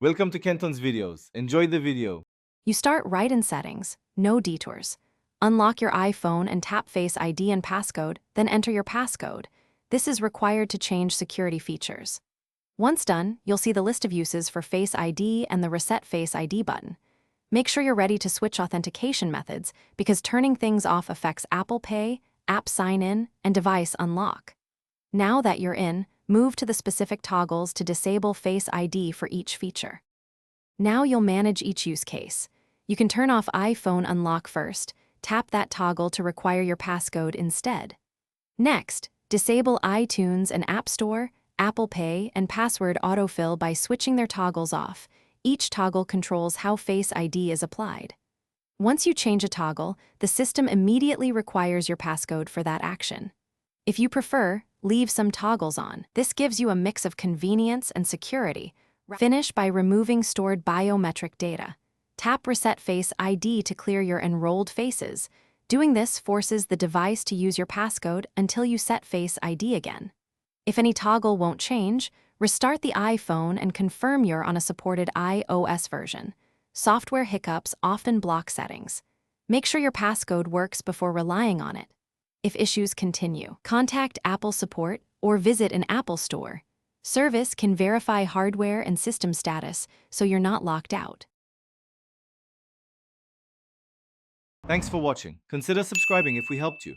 Welcome to Kenton's videos. Enjoy the video. You start right in Settings, no detours. Unlock your iPhone and tap Face ID and passcode, then enter your passcode. This is required to change security features. Once done, you'll see the list of uses for Face ID and the Reset Face ID button. Make sure you're ready to switch authentication methods because turning things off affects Apple Pay, app sign-in, and device unlock. Now that you're in, move to the specific toggles to disable Face ID for each feature. Now you'll manage each use case. You can turn off iPhone unlock first, tap that toggle to require your passcode instead. Next, disable iTunes and App Store, Apple Pay, and password autofill by switching their toggles off. Each toggle controls how Face ID is applied. Once you change a toggle, the system immediately requires your passcode for that action. If you prefer, leave some toggles on. This gives you a mix of convenience and security. Finish by removing stored biometric data. Tap Reset Face ID to clear your enrolled faces. Doing this forces the device to use your passcode until you set Face ID again. If any toggle won't change, restart the iPhone and confirm you're on a supported iOS version. Software hiccups often block settings. Make sure your passcode works before relying on it. If issues continue, contact Apple support or visit an Apple store. Service can verify hardware and system status so you're not locked out. Thanks for watching. Consider subscribing if we helped you.